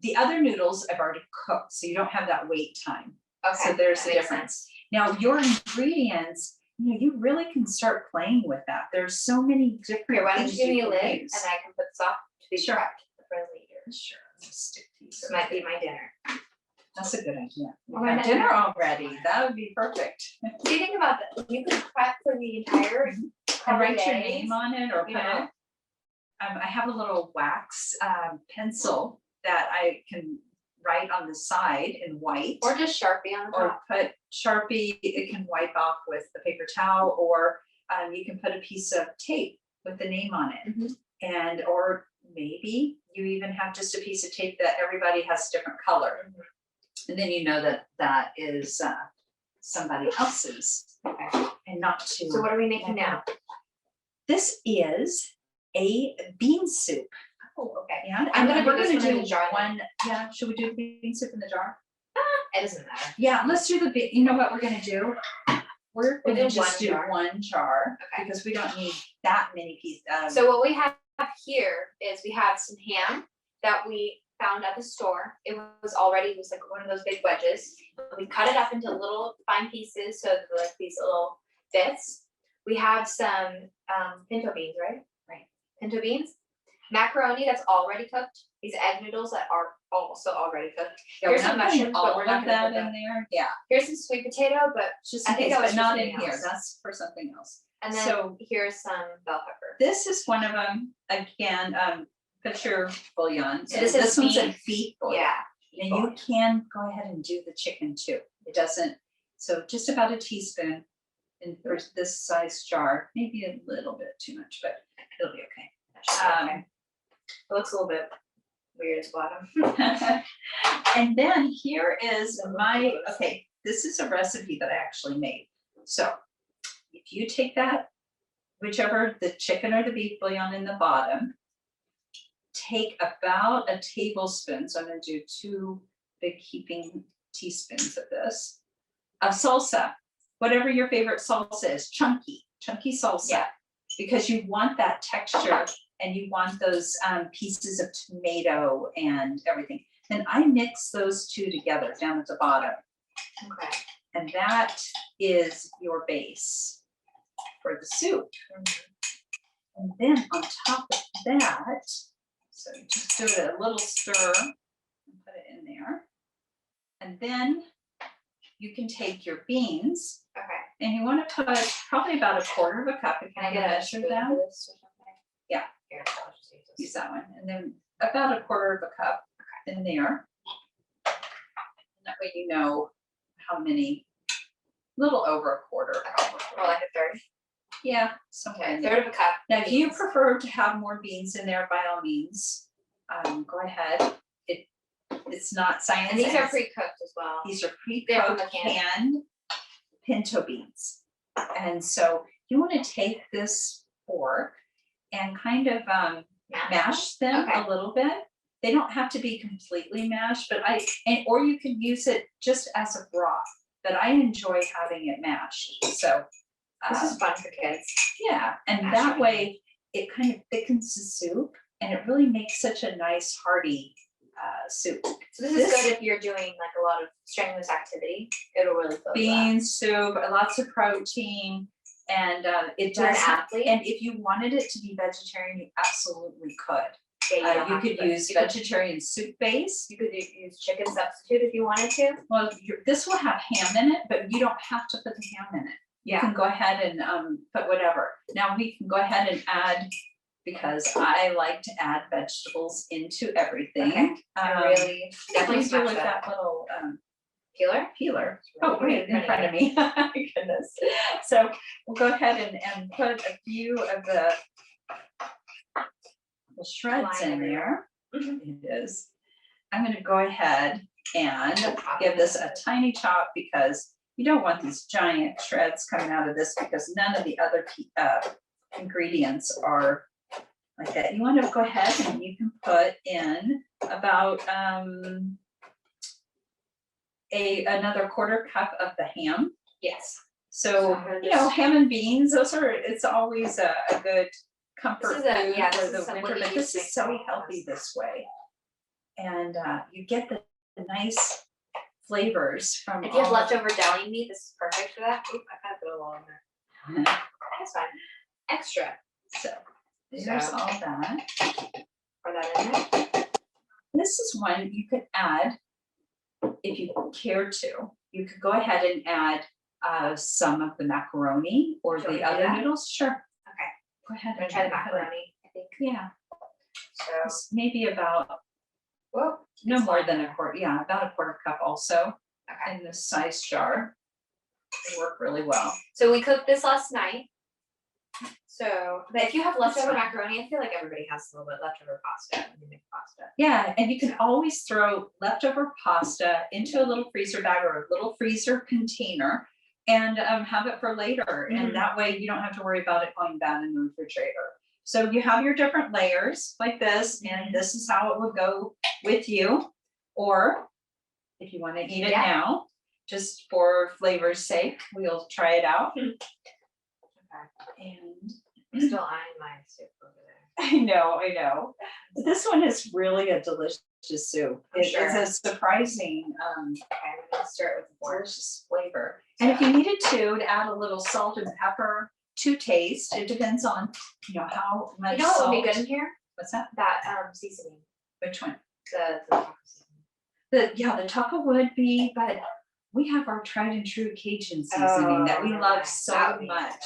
The other noodles I've already cooked, so you don't have that wait time. okay. So there's that the makes difference. sense. Now, your ingredients, you really can start playing with that. There's so many different Here, why don't things you give me a can lid use. and I can put soft to be Sure. prepped for later. Sure, let's stick these This over might be here. my dinner. That's a good idea. Or We my have dinner already. That would be perfect. So you think about that, you could prep for the entire And couple write your days, name on it or put you know? it. I have a little wax pencil that I can write on the side in white. Or just Sharpie on the Or top. put Sharpie, it can wipe off with a paper towel, or you can put a piece of tape with the name on it. Mhm. And, or maybe you even have just a piece of tape that everybody has different color. Mhm. And then you know that that is somebody else's Okay. and not to. So what are we making now? This is a bean soup. Oh, okay. Yeah, I'm and gonna we're do this gonna one in do the jar then. one, yeah, should we do the bean soup in the jar? It doesn't matter. Yeah, let's do you know what we're gonna do? We're We'll gonna do just one do jar. one jar, Okay. because we don't need that many pieces. So what we have here is we have some ham that we found at the store. It was like one of those big wedges. We cut it up into little fine pieces, so they're like these little bits. We have some pinto beans, right? Right. Pinto beans. Macaroni that's already cooked. These egg noodles that are also already cooked. Yeah, we're here's some not putting mushrooms, but all we're not of gonna that put in there, yeah, Here's some sweet potato, but just I in think case, that was but for not in something here, else. that's for something else. And then So here's some bell pepper. this is one of them. Again, put your bouillon. So this is one's a beef. beef bouillon. Yeah. And you can go ahead and do the chicken too. It doesn't, so just about a teaspoon in for this size jar, maybe a little bit too much, but it'll be okay. Okay. It looks a little bit weird at the bottom. And then here is okay, this is a recipe that I actually made. So if you take that, whichever the chicken or the beef bouillon in the bottom, take about a tablespoon, so I'm gonna do 2 big heaping teaspoons of this, of salsa, whatever your favorite salsa is, chunky salsa. Yeah. Because you want that texture and you want those pieces of tomato and everything. Then I mix those two together down at the bottom. Okay. And that is your base for the soup. And then on top of that, so you just do it a little stir and put it in there. And then you can take your beans Okay. and you want to put probably about a quarter of a cup. If Can I you get a measure spoon them. for this or something? Yeah. Here, I'll just use Use this. that one. And then about a quarter of a cup in there. And that way you know how many, little over a quarter. Or like a third. Yeah, somewhere Okay, in a there. third of a cup. Now, if you beans. prefer to have more beans in there, by all means, go ahead. It's not science. And these are it's- pre-cooked as well. These are They're from pre-cooked the can. canned pinto beans. And so you want to take this fork and kind of mash them Okay. a little bit. They don't have to be completely mashed, but or you can use it just as a broth, but I enjoy having it mashed. So This is fun for kids. yeah, and Mash that it. way it kind of thickens the soup and it really makes such a nice hearty soup. So this is good if you're doing like a lot of strenuous activity. It'll really fill you up. Bean soup, lots of protein, and it You're an does. athlete. And if you wanted it to be vegetarian, you absolutely could. Yeah, You don't have could to- use you could- vegetarian soup base. You could use chicken substitute if you wanted to. Well, this will have ham in it, but you don't have to put the ham in it. You Yeah. can go ahead and put whatever. Now we can go ahead and add, because I like to add vegetables into everything. Okay. I really What do definitely you do smash with that. that little Peeler. peeler? It's Oh, really right in pretty. front of me. My goodness. So we'll go ahead and put a few of the shreds Line in there. Mhm. It is. I'm gonna go ahead and give this a tiny chop because you don't want these giant shreds coming out of this because none of the other ingredients are like that. You want to go ahead and you can put in about another quarter cup of the ham. Yes. So, ham and beans, it's always a good comfort This is food yeah, for this the is what winter, you but use this to is make so breakfast. healthy this way. And you get the nice flavors from If you have all- leftover deli meat, this is perfect for that. Oop, I kind of put a little in there. That's fine. Extra. So, there's So- all that. Pour that in there. This is one you could add, if you care to, you could go ahead and add some of the macaroni or Do you want the me to do other that? noodles, sure. Okay. Go ahead I'm gonna and try the put it. macaroni, I think. Yeah, So, it's maybe about, whoa. no it's more fine. than a quarter, yeah, about a quarter cup also Okay. in this size jar. They work really well. So we cooked this last night. So, but if you have leftover fine. macaroni, I feel like everybody has a little bit leftover pasta when you make pasta. Yeah, and you can always throw leftover pasta into a little freezer bag or a little freezer container and have it for later. Mhm. And that way you don't have to worry about it going bad in the refrigerator. So you have your different layers like this, and this is how it would go with you. Or if you want to eat it Yeah. now, just for flavor's sake, we'll try it out. Okay. And I'm still eyeing my soup over there. I know. This one is really a delicious soup. I'm It is sure. a surprising Okay, I'm gonna stir it with the fork. delicious flavor. And if you needed to add a little salt and pepper to taste, it depends on, how much You know what salt. would be good in here? What's that? That seasoning, Which one? the taco seasoning. The taco would be, but we have our tried and true Cajun seasoning that we love so that would be much. better.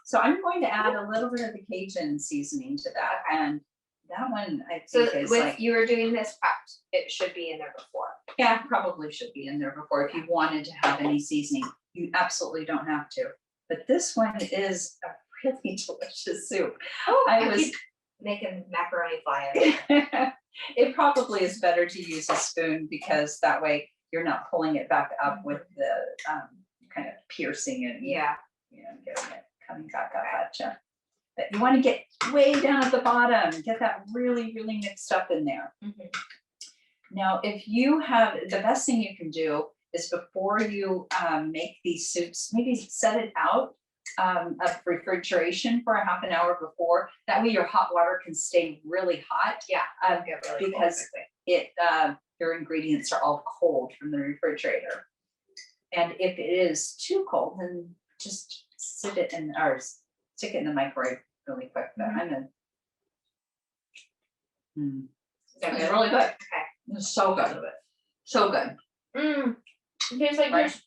So I'm going to add a little bit of the Cajun seasoning to that, and that one I So think is with like, you were doing this prepped, it should be in there before. yeah, probably should be in there before if you wanted to have any seasoning. You absolutely don't have to. But this one is a really delicious soup. Oh, I was keep making macaroni fly out. it probably is better to use a spoon because that way you're not pulling it back up with the kind of piercing it. Yeah. You know, getting it coming back up at you. But you want to get way down at the bottom, get that really, really mixed up in there. Mhm. Now, if you have, the best thing you can do is before you make these soups, maybe set it out of refrigeration for a half an hour before. That way your hot water can stay really hot. Yeah. Get really cold Because quickly. your ingredients are all cold from the refrigerator. And if it is too cold, then just stick it in the microwave really quick. But I'm gonna. Is that It's good? really good. Okay. It's so good. So good, It tastes like Right. just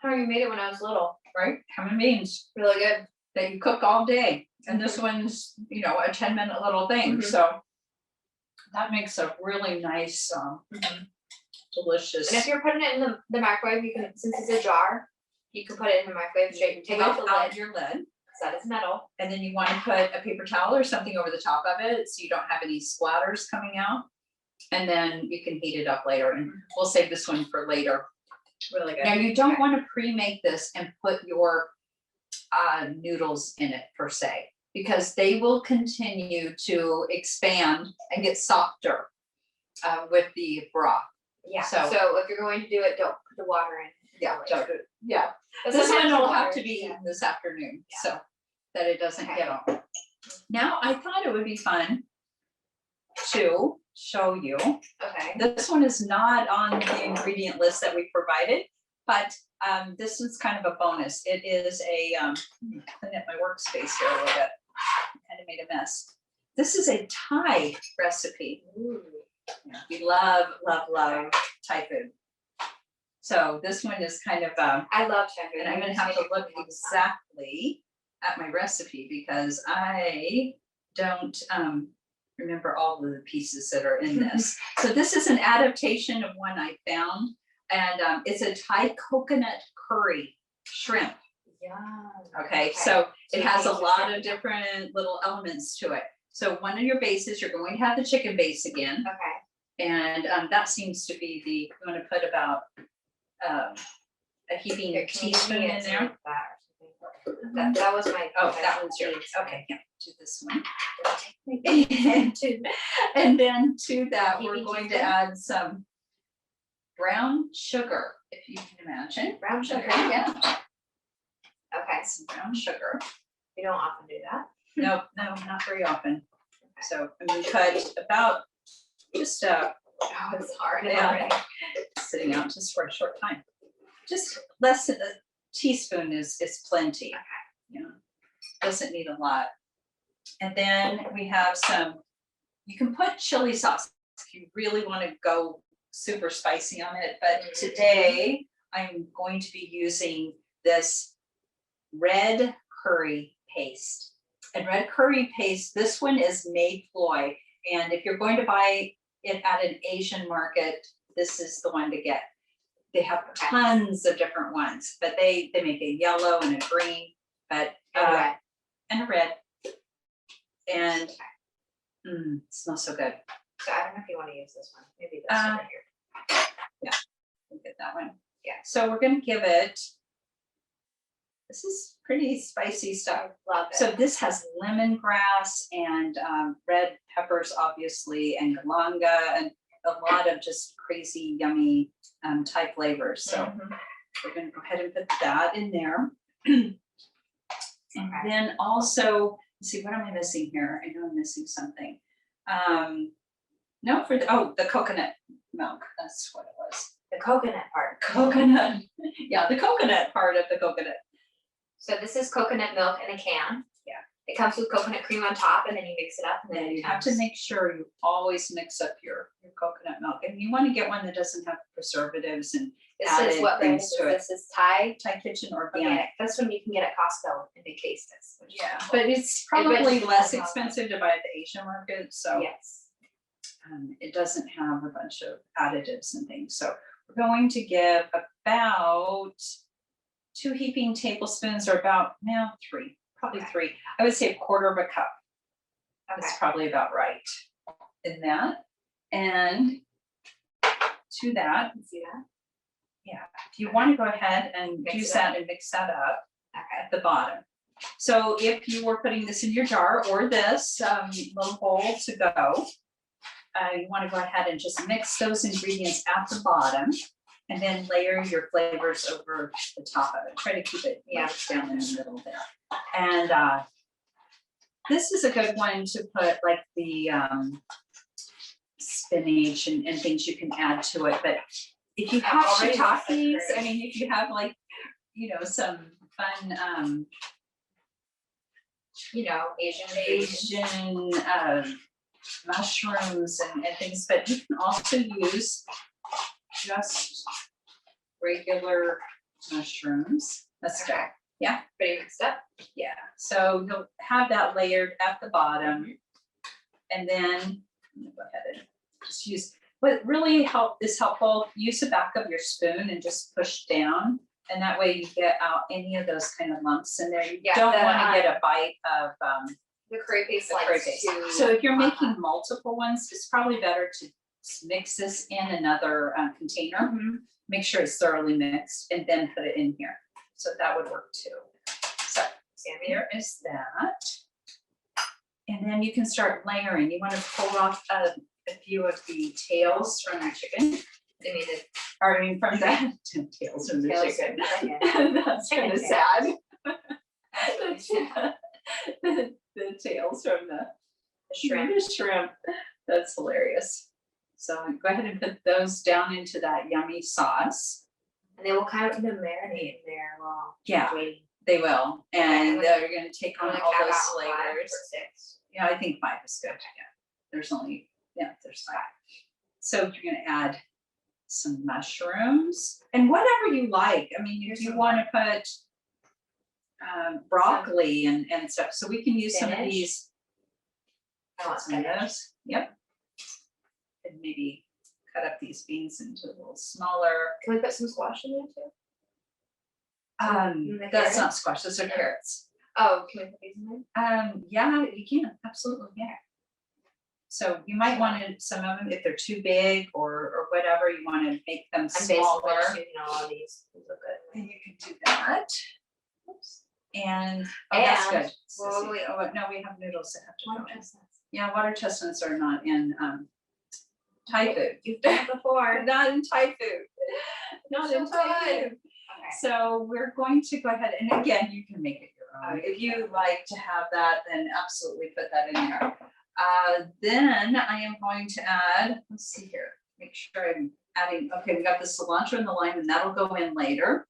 how you made it when I was little. right? Ham and beans Really good. that you cook all day. And this one's, you know, a 10-minute little thing. Mhm. So that makes a really nice, delicious. And if you're putting it in the microwave, you can, since it's a jar, you can put it in the microwave straight, take off the without lid, your lid. because that is metal. And then you want to put a paper towel or something over the top of it so you don't have any splatters coming out. And then you can heat it up later, and we'll save this one for later. Really good. Now, you don't Okay. want to pre-make this and put your noodles in it per se, because they will continue to expand and get softer with the broth. Yeah, So- so if you're going to do it, don't put the water in. Yeah, Later. don't do- yeah. But This sometimes one will the have water- to be yeah. eaten this afternoon, Yeah. so that it doesn't Okay. get all. Now, I thought it would be fun to show you. Okay. This one is not on the ingredient list that we provided, but this is kind of a bonus. It is a, clean up my workspace here a little bit. Kind of made a mess. This is a Thai recipe. Ooh. We love, love, love Thai food. So this one is kind of, I love Chef. and I'm gonna have to look exactly at my recipe because I don't remember all of the pieces that are in this. So this is an adaptation of one I found, and it's a Thai coconut curry shrimp. Yeah. Okay, so it has a change the lot of shrimp. different little elements to it. So one of your bases, you're going to have the chicken base again, Okay. and that seems to be the, I'm gonna put about a heaping Here, can you teaspoon give me in it there. like that or something? That was my. Oh, my that one's yours. piece. Okay, yeah, do this one. And then to that, we're Heaping going to teaspoon? add some brown sugar, if you can imagine. Brown sugar. Okay, yeah, Okay, some brown sugar. we don't often do that. No, not very often. So I'm gonna cut about just Oh, it's hard Yeah. already. sitting out just for a short time. Just less than a teaspoon is plenty. Okay. You know, doesn't need a lot. And then we have some, you can put chili sauce if you really want to go super spicy on it, but today I'm going to be using this red curry paste. And red curry paste, this one is made ploy. And if you're going to buy it at an Asian market, this is the one to get. They have tons of different ones, but they make a yellow and a green, but And red. and a red. And it smells so good. So I don't know if you want to use this one, maybe this one right here. Look at that one. Yeah. So we're gonna give it, this is pretty spicy stuff. Love it. So this has lemongrass and red peppers, obviously, and galanga, and a lot of just crazy, yummy Thai flavors. So Mhm. we're gonna go ahead and put that in there. And Okay. then also, let's see, what am I missing here? I know I'm missing something. No, the coconut milk, that's what it was. The coconut part. Coconut, yeah, the coconut part of the coconut. So this is coconut milk in a can. Yeah. It comes with coconut cream on top, and then you mix it up, and then And it you have to comes- make sure you always mix up your coconut milk, and you want to get one that doesn't have preservatives and This added is what brand things is to it. this? This is Thai Thai Kitchen Organic. organic. That's one you can get at Costco in big cases, which Yeah, but it's probably But- less expensive to buy at the Asian market, so. Yes. It doesn't have a bunch of additives and things. So we're going to give about 2 heaping tablespoons, or about now 3, probably Okay. 3. I would say a quarter of a cup. Okay. That's probably about right in that. And to that, See that? yeah, if you want to go ahead and Mix juice it that and mix that up Okay. at the bottom. So if you were putting this in your jar or this little bowl to go, you want to go ahead and just mix those ingredients at the bottom and then layer your flavors over the top of it. Try to keep it down in the middle there. And this is a good one to put like the spinach and things you can add to it. But if you have Already looks like shiitakes, I great. mean, if you have like, some fun Asian mushrooms and things, but you can also use just regular mushrooms. That's good. Okay. Yeah. Pretty mixed up. Yeah, so you'll have that layered at the bottom. And then, I'm gonna go ahead and just use, what really is helpful, use the back of your spoon and just push down. And that way you get out any of those kind of lumps in there. You Yeah, don't the, wanna get a bite of The curry paste the curry likes paste. to. So if you're making multiple ones, it's probably better to mix this in another container. Mhm. Make sure it's thoroughly mixed and then put it in here. So that would work too. So Sammy. here is that. And then you can start layering. You want to pull off a few of the tails from the chicken. I mean, the Or I mean from the tails from the tails chicken. from the chicken. That's kind of Chicken sad. The tails from the shrimp. The shrimp. That's hilarious. So go ahead and put those down into that yummy sauce. And they will kind of marinate in there while Yeah, waiting. they will. And Okay. they're gonna take I'm on gonna all cap those out 5 or flavors. 6. Yeah, I think 5 is good. Yeah. There's 5. So you're gonna add some mushrooms and whatever you like. I mean, if Here's you some want to put broccoli and stuff, so we can use some of Spinach. these. I want Some of spinach. those. Yep. And maybe cut up these beans into a little smaller. Can we put some squash in there too? The That's carrots? not squash, those are No. carrots. Oh, can we put these in there? Yeah, you can, absolutely, yeah. So you might want to, some of them, if they're too big or whatever, you want to make them I'm smaller. basically just using all of these. These look good. And you can do that. And, oh, that's And- good. well, wait. Oh, no, we have noodles that have to Water go in. chestnuts. Yeah, water chestnuts are not in Thai food. You've done it before. Not in Thai food. Not in So Thai good. food. Okay. So we're going to go ahead, and again, you can make it your own. Oh, If you yeah. like to have that, then absolutely put that in there. Then I am going to add, let's see here, make sure I'm adding, okay, we got the cilantro and the lime, and that'll go in later.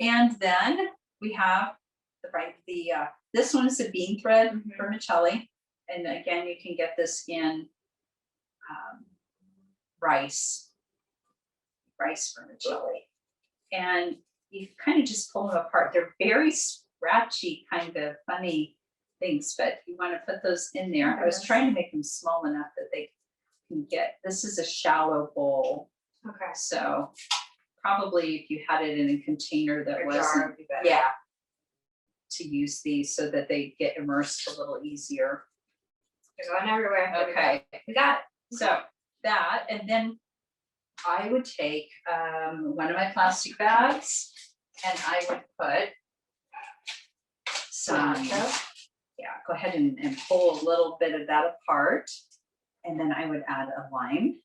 And then we have this one is a bean thread Mhm. vermicelli. And again, you can get this in rice vermicelli. And you kind of just pull them apart. They're very scratchy, kind of funny things, but you want to put those in there. I was trying to make them small enough that they can get, this is a shallow bowl. Okay. So probably if you had it in a container that Or jar wasn't, would be better. yeah, to use these so that they get immersed a little easier. They're going everywhere. There we go. Okay, We got it. so that, and then I would take one of my plastic bags and I would put some, Cilantro. yeah, go ahead and pull a little bit of that apart. And then I would add a lime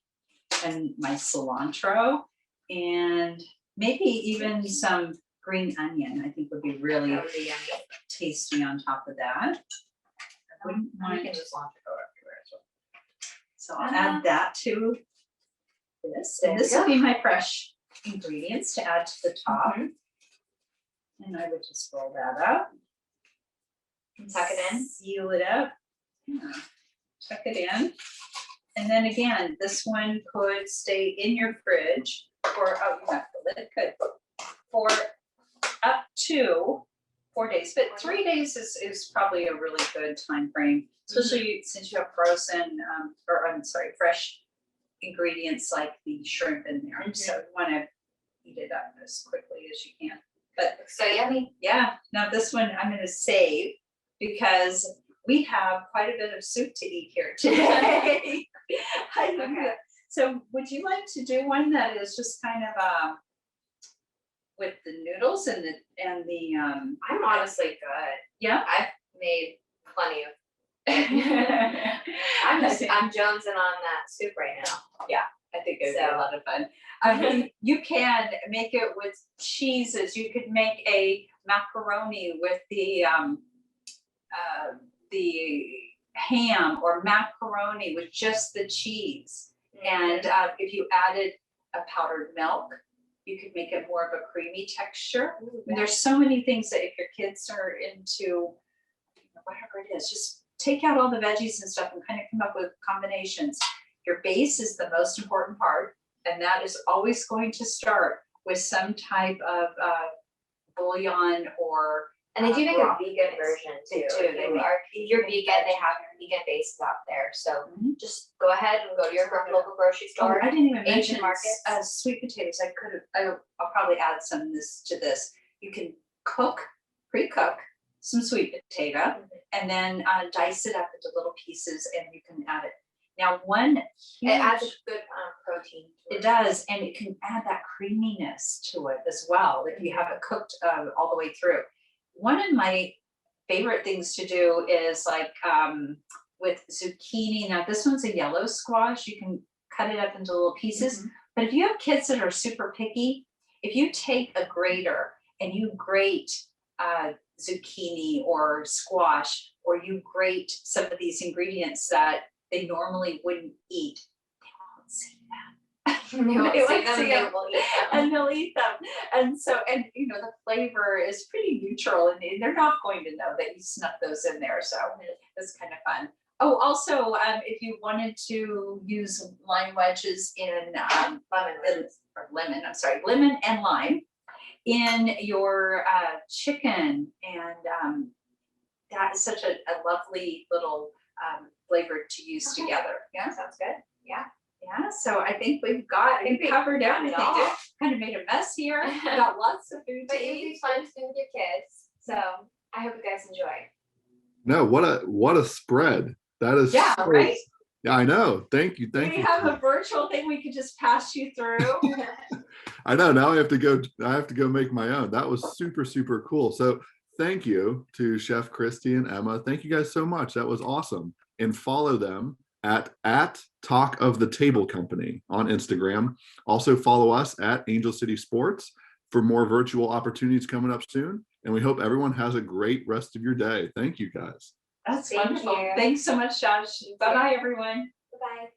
and my cilantro and maybe even some green onion, I think would be really That would be yummy. tasty on top of that. I wouldn't We mind, can just launch it go everywhere as well. so I'll add that to this, There and we this will go. be my fresh ingredients to add to the top. Mhm. And I would just roll that up. Tuck it in. Seal it up. Yeah, tuck it in. And then again, this one could stay in your fridge for, oh, you have the lid, could, for up to 4 days, but 3 days is probably a really good time frame, especially since you have frozen, fresh ingredients like the shrimp in there. So you want to eat it up as quickly as you can. But So yummy. yeah, now this one I'm going to save because we have quite a bit of soup to eat here today. Okay. So would you like to do one that is just kind of with the noodles and the I'm honestly good. yeah. I've made plenty of. I'm I'm jonesing on that soup right now. I think it'd be a lot of fun. You can make it with cheeses. You could make a macaroni with the ham, or macaroni with just the cheese. And if you added a powdered milk, you could make it more of a creamy texture. And there's so many things that if your kids are into whatever it is, just take out all the veggies and stuff and kind of come up with combinations. Your base is the most important part, and that is always going to start with some type of bouillon or. And they do make broth. a vegan version too. If you're vegan, they have vegan bases out there. So just go ahead and go to your local grocery store. I didn't even Asian mention markets. Sweet potatoes. I'll probably add some to this. You can pre-cook some sweet potato, and then dice it up into little pieces, and you can add it. Now, It adds a good protein. It does, and it can add that creaminess to it as well if you have it cooked all the way through. One of my favorite things to do is like with zucchini. Now, this one's a yellow squash. You can cut it up into little pieces. But if you have kids that are super picky, if you take a grater and you grate zucchini or squash, or you grate some of these ingredients that they normally wouldn't eat, they won't see that. And they'll eat them. And so, the flavor is pretty neutral, and they're not going to know that you snuck those in there. So it's kind of fun. Oh, also, if you wanted to use lime wedges in lemon and lime in your chicken, and that is such a lovely little flavor to use together. Yeah, sounds good. Yeah. Yeah, so I think we've covered everything. Kind of made a mess here. Got lots of food to But it'd eat. be fun to do with your kids. So I hope you guys enjoy. No, what a spread. That is Right? Yeah, I know. Thank you. We have a virtual thing we could just pass you through. I know. Now I have to go make my own. That was super, super cool. So thank you to Chef Christy and Emma. Thank you guys so much. That was awesome. And follow them at Talk of the Table Company on Instagram. Also follow us at Angel City Sports for more virtual opportunities coming up soon. And we hope everyone has a great rest of your day. Thank you guys. That's Thank wonderful. you. Thanks so much, Josh. Bye-bye, everyone. Bye-bye.